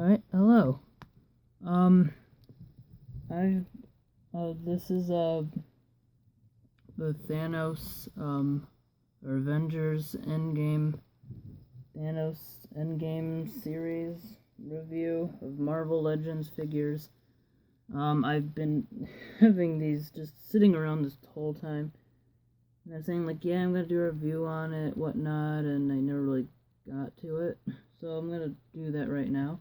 Alright, hello. Um, this is, the Thanos, or Avengers Thanos Endgame series review of Marvel Legends figures. I've been having these just sitting around this whole time, and I'm saying, like, yeah, I'm gonna do a review on it, whatnot, and I never really got to it, so I'm gonna do that right now.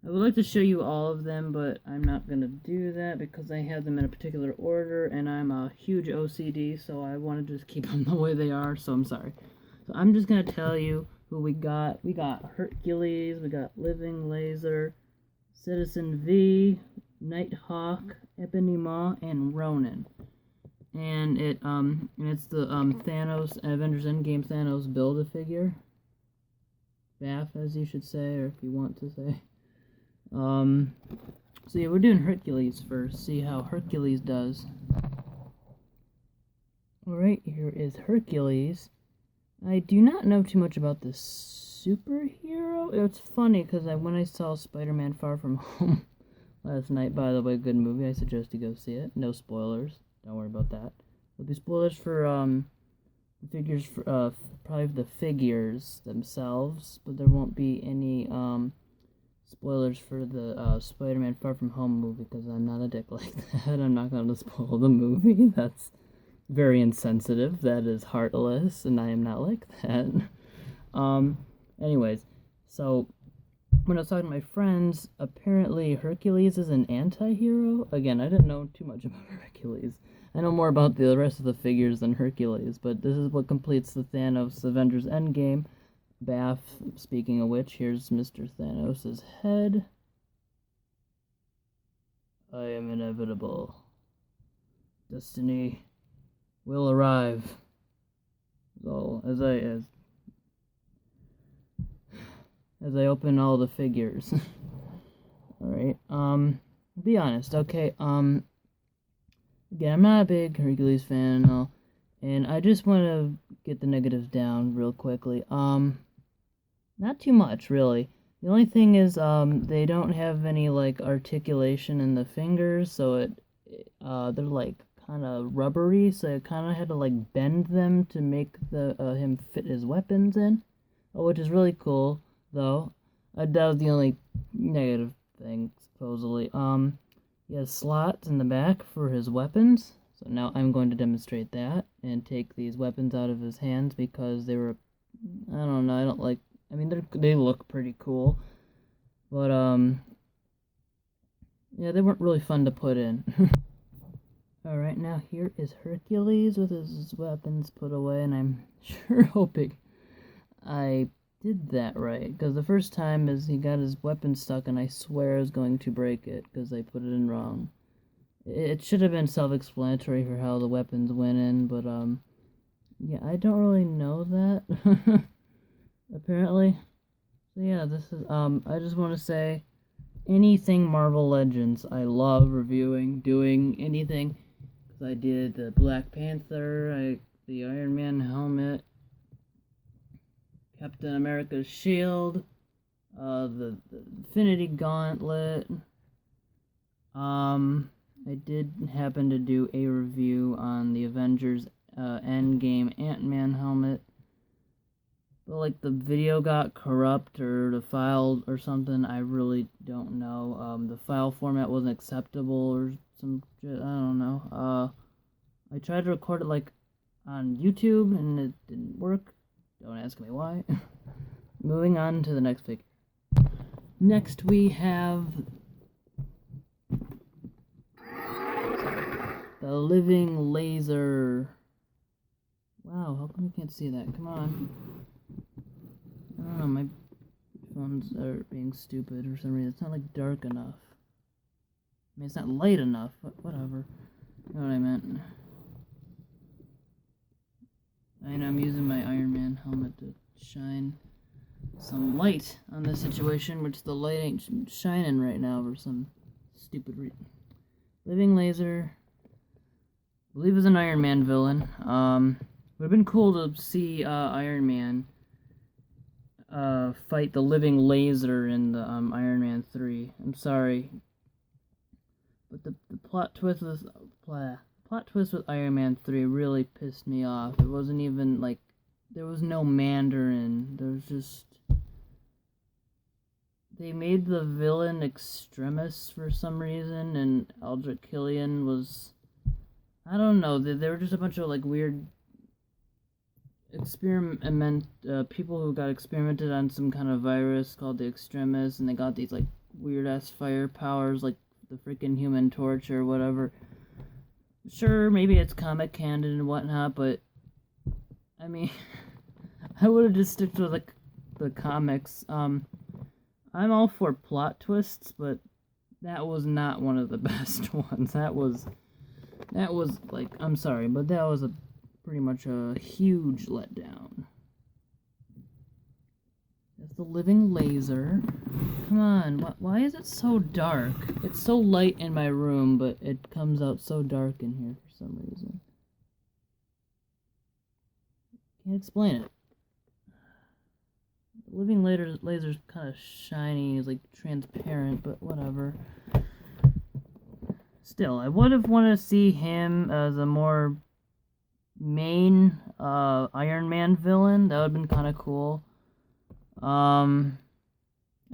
I would like to show you all of them, but I'm not going to do that because I have them in a particular order, and I'm a huge OCD, so I want to just keep them the way they are, so I'm sorry. So I'm just going to tell you who we got. We got Hercules, we got Living Laser, Citizen V, Nighthawk, Ebony Maw, and Ronin. And it's the Thanos Avengers Endgame Thanos Build-A-Figure. BAF, as you should say, or if you want to say. So yeah, we're doing Hercules first, see how Hercules does. Alright, here is Hercules. I do not know too much about this superhero. It's funny, because when I saw Spider-Man Far From Home last night, by the way, good movie, I suggest you go see it. No spoilers, don't worry about that. There'll be spoilers for, figures, for, probably the figures themselves, but there won't be any, spoilers for the Spider-Man Far From Home movie, because I'm not a dick like that. I'm not going to spoil the movie. That's very insensitive. That is heartless, and I am not like that. Anyways, so when I was talking to my friends, apparently Hercules is an anti-hero. Again, I didn't know too much about Hercules. I know more about the rest of the figures than Hercules, but this is what completes the Thanos Avengers Endgame. BAF, speaking of which, here's Mr. Thanos' head. I am inevitable. Destiny will arrive. So, as I open all the figures. Alright, be honest, okay, again, I'm not a big Hercules fan and all, and I just want to get the negatives down real quickly. Not too much, really. The only thing is, they don't have any, like, articulation in the fingers, so they're, like, kind of rubbery, so I kind of had to, like, bend them to make him fit his weapons in, which is really cool, though. That was the only negative thing, supposedly. He has slots in the back for his weapons, so now I'm going to demonstrate that, and take these weapons out of his hands, because they were, I don't know, I don't like, I mean, they look pretty cool, but, yeah, they weren't really fun to put in. Alright, now here is Hercules with his weapons put away, and I'm sure hoping I did that right, because the first time is he got his weapon stuck, and I swear I was going to break it, because I put it in wrong. It should have been self-explanatory for how the weapons went in, but, yeah, I don't really know that. Apparently. So yeah, this is, I just want to say, anything Marvel Legends, I love reviewing, doing anything, because I did the Black Panther, the Iron Man helmet, Captain America's shield, the Infinity Gauntlet, I did happen to do a review on the Avengers, Endgame Ant-Man helmet, but, like, the video got corrupt, or the file or something, I really don't know. The file format wasn't acceptable, or some shit, I don't know. I tried to record it, like, on YouTube, and it didn't work. Don't ask me why. Moving on to the next figure. Next we have the Living Laser. Wow, how come you can't see that? Come on. I don't know, my phones are being stupid for some reason. It's not, like, dark enough. I mean, it's not light enough, but whatever. You know what I meant. I know I'm using my Iron Man helmet to shine some light on this situation, which the light ain't shining right now for some stupid reason. Living Laser. I believe is an Iron Man villain. Would have been cool to see Iron Man fight the living laser in the Iron Man 3. I'm sorry, but the plot twist with Iron Man 3 really pissed me off. It wasn't even like there was no Mandarin. There was just they made the villain Extremis for some reason, and Aldrich Killian was I don't know. They were just a bunch of like weird people who got experimented on some kind of virus called the Extremis, and they got these like weird ass fire powers, like the freaking Human Torch or whatever. Sure, maybe it's comic canon and whatnot, but I mean, I would have just stuck to like the comics. I'm all for plot twists, but that was not one of the best ones. That was like, I'm sorry, but that was pretty much a huge letdown. That's the living laser. Come on, why is it so dark? It's so light in my room, but it comes out so dark in here for some reason. Can't explain it. The living laser's kind of shiny, it's like transparent, but whatever. Still, I would have wanted to see him as a more main Iron Man villain. That would have been kind of cool. I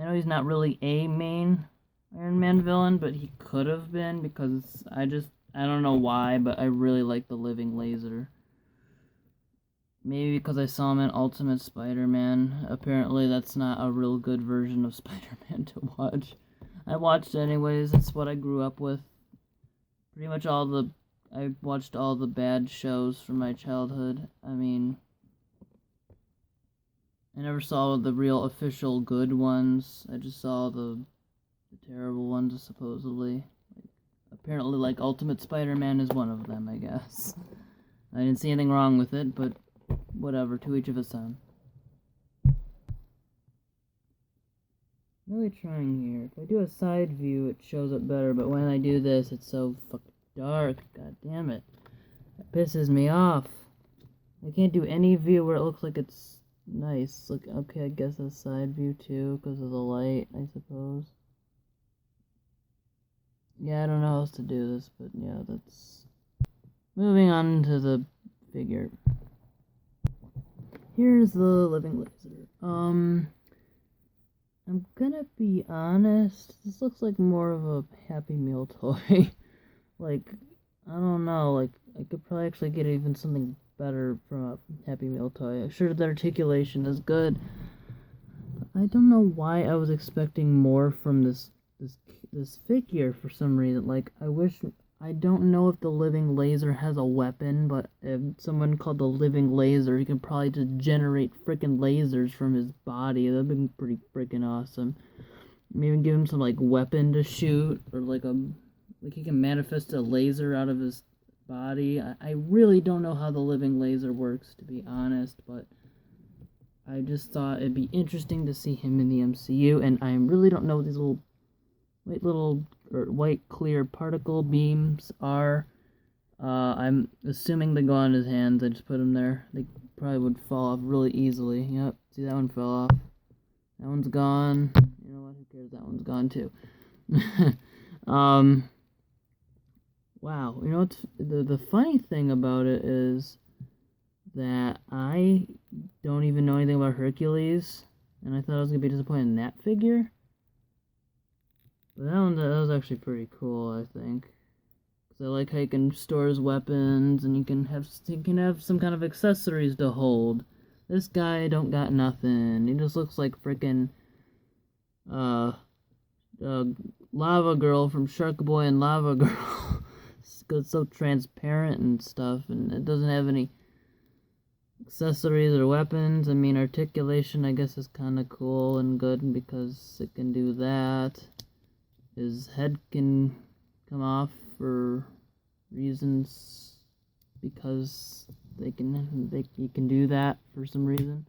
know he's not really a main Iron Man villain, but he could have been because I don't know why, but I really like the living laser. Maybe because I saw him in Ultimate Spider-Man. Apparently that's not a real good version of Spider-Man to watch. I watched it anyways, that's what I grew up with. Pretty much I watched all the bad shows from my childhood. I mean, I never saw the real official good ones. I just saw the terrible ones, supposedly. Apparently, like, Ultimate Spider-Man is one of them, I guess. I didn't see anything wrong with it, but whatever, to each of his own. Really trying here. If I do a side view, it shows up better, but when I do this, it's so fucking dark. God damn it. That pisses me off. I can't do any view where it looks like it's nice. Look, okay, I guess a side view too, because of the light, I suppose. Yeah, I don't know how else to do this, but yeah, that's... Moving on to the figure. Here's the living laser. I'm gonna be honest, this looks like more of a Happy Meal toy. Like, I don't know, like, I could probably actually get even something better from a Happy Meal toy. I'm sure the articulation is good. I don't know why I was expecting more from this figure for some reason. Like, I don't know if the living laser has a weapon, but if someone called the living laser, he can probably just generate freaking lasers from his body. That'd be pretty freaking awesome. Maybe give him some, like, weapon to shoot, or like he can manifest a laser out of his body. I really don't know how the living laser works, to be honest, but I just thought it'd be interesting to see him in the MCU, and I really don't know what these white clear particle beams are. I'm assuming they go on his hands. I just put them there. They probably would fall off really easily. Yep, see, that one fell off. That one's gone. You know what, who cares, that one's gone too. Wow, you know what's the funny thing about it is that I don't even know anything about Hercules, and I thought I was gonna be disappointed in that figure. But that was actually pretty cool, I think. Because I like how you can store his weapons, and you can have some kind of accessories to hold. This guy don't got nothing. He just looks like frickin' Lava Girl from Shark Boy and Lava Girl. It's so transparent and stuff, and it doesn't have any accessories or weapons. I mean, articulation, I guess, is kind of cool and good because it can do that. His head can come off for reasons because you can do that for some reason.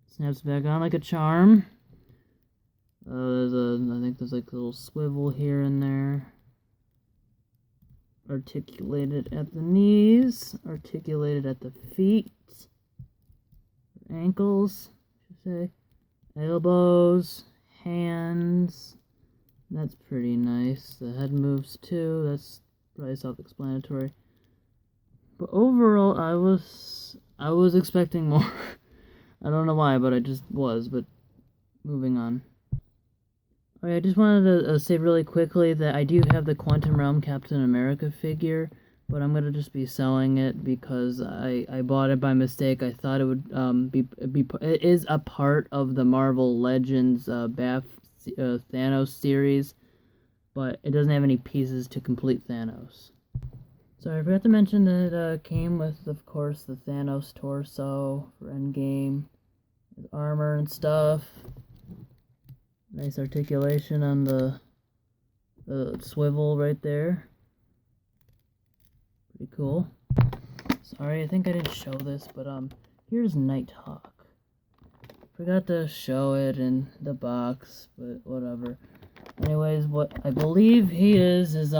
Snaps back on like a charm. I think there's like a little swivel here and there. Articulated at the knees, articulated at the feet, ankles, I should say. elbows, hands. That's pretty nice. The head moves too. That's probably self-explanatory. But overall, I was expecting more. I don't know why, but I just was. But moving on. Alright, I just wanted to say really quickly that I do have the Quantum Realm Captain America figure, but I'm gonna just be selling it because I bought it by mistake. I thought it would it is a part of the Marvel Legends BAF Thanos series, but it doesn't have any pieces to complete Thanos. So I forgot to mention that it came with, of course, the Thanos torso for Endgame, his armor and stuff. Nice articulation on the swivel right there. Pretty cool. Sorry, I think I didn't show this, but here's Nighthawk. Forgot to show it in the box, but whatever. Anyways, what I believe he is he's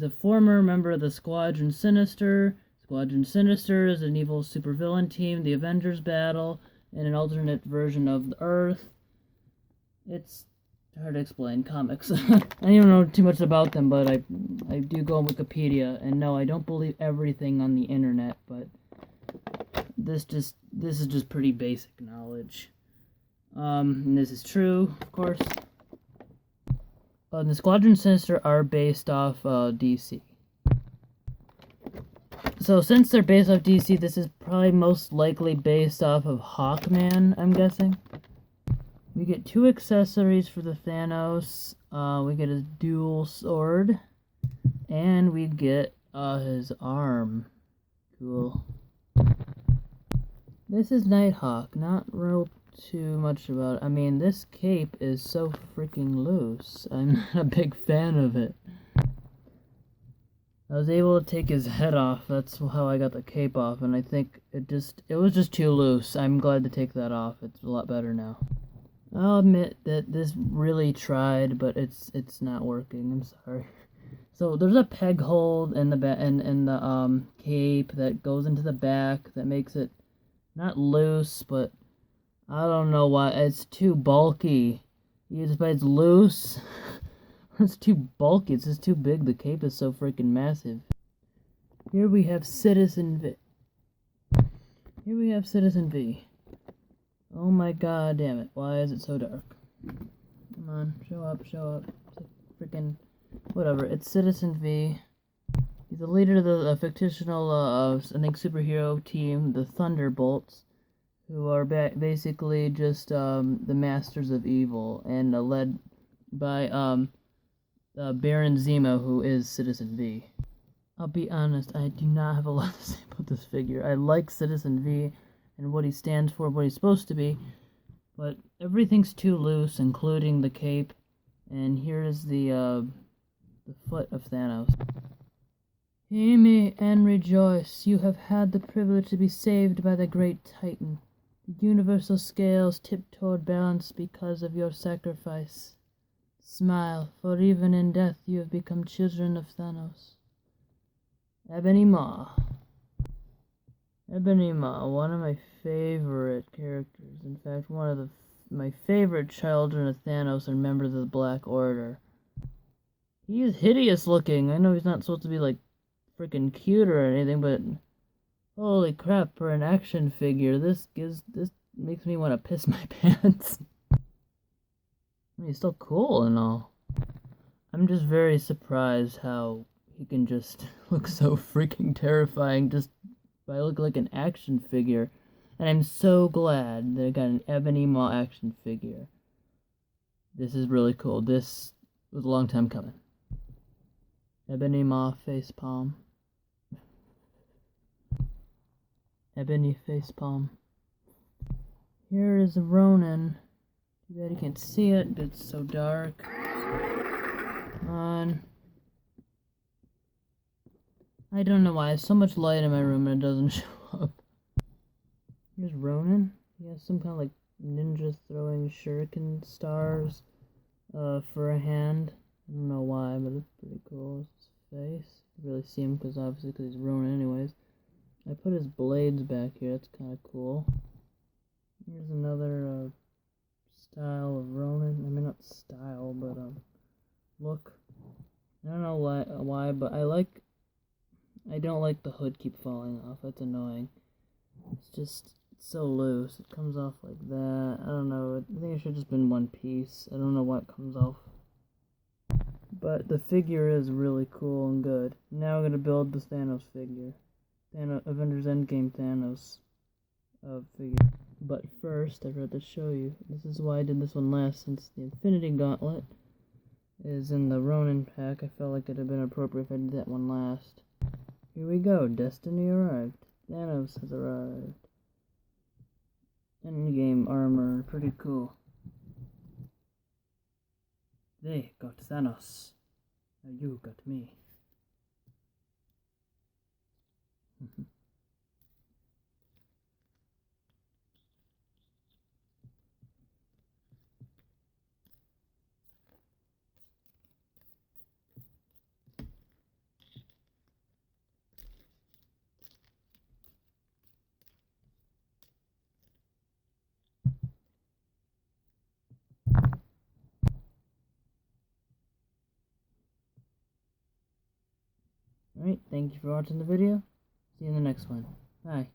a former member of the Squadron Sinister. Squadron Sinister is an evil supervillain team, the Avengers battle, in an alternate version of the Earth. It's hard to explain, comics. I don't even know too much about them, but I do go on Wikipedia, and no, I don't believe everything on the internet, but this is just pretty basic knowledge. And this is true, of course. The Squadron Sinister are based off DC. So since they're based off DC, this is probably most likely based off of Hawkman, I'm guessing. We get 2 accessories for the Thanos. We get his dual sword. And we get his arm. Cool. This is Nighthawk. Not real too much about it. I mean, this cape is so freaking loose. I'm not a big fan of it. I was able to take his head off. That's how I got the cape off. And I think it was just too loose. I'm glad to take that off. It's a lot better now. I'll admit that this really tried, but it's not working. I'm sorry. So there's a peg hold in the cape that goes into the back that makes it not loose, but I don't know why it's too bulky. But it's loose. It's too bulky. It's just too big. The cape is so freaking massive. Here we have Citizen V. Oh my god damn it. Why is it so dark? Come on, show up. It's freaking whatever. It's Citizen V. He's the leader of the fictional I think superhero team, the Thunderbolts, who are basically just the masters of evil, and led by Baron Zemo, who is Citizen V. I'll be honest, I do not have a lot to say about this figure. I like Citizen V and what he stands for, what he's supposed to be, but everything's too loose, including the cape. And here is the foot of Thanos. Hear me and rejoice. You have had the privilege to be saved by the great Titan. The universal scales tip toward balance because of your sacrifice. Smile, for even in death you have become children of Thanos. Ebony Maw. Ebony Maw, one of my favorite characters. In fact, one of my favorite children of Thanos and members of the Black Order. He is hideous looking. I know he's not supposed to be like freaking cute or anything, but holy crap, for an action figure, this makes me want to piss my pants. I mean, he's still cool and all. I'm just very surprised how he can just look so freaking terrifying just by looking like an action figure. And I'm so glad that I got an Ebony Maw action figure. This is really cool. This was a long time coming. Ebony Maw facepalm. Ebony facepalm. Here is Ronin. Too bad you can't see it, but it's so dark. Come on. I don't know why. I have so much light in my room and it doesn't show up. Here's Ronin. He has some kind of like ninja throwing shuriken stars for a hand. I don't know why, but it's pretty cool. It's his face. You really see him because he's Ronin anyways. I put his blades back here. That's kind of cool. Here's another style of Ronin. I mean, not style, but look. I don't know why, but I don't like the hood keep falling off. That's annoying. It's just so loose. It comes off like that. I don't know. I think it should have just been one piece. I don't know why it comes off. But the figure is really cool and good. Now we're gonna build the Thanos figure. Avengers Endgame Thanos figure. But first, I'd rather show you. This is why I did this one last, since the Infinity Gauntlet is in the Ronin pack. I felt like it would have been appropriate if I did that one last. Here we go. Destiny arrived. Thanos has arrived. Endgame armor. Pretty cool. They got Thanos. Now you got me. Alright, thank you for watching the video. See you in the next one. Bye.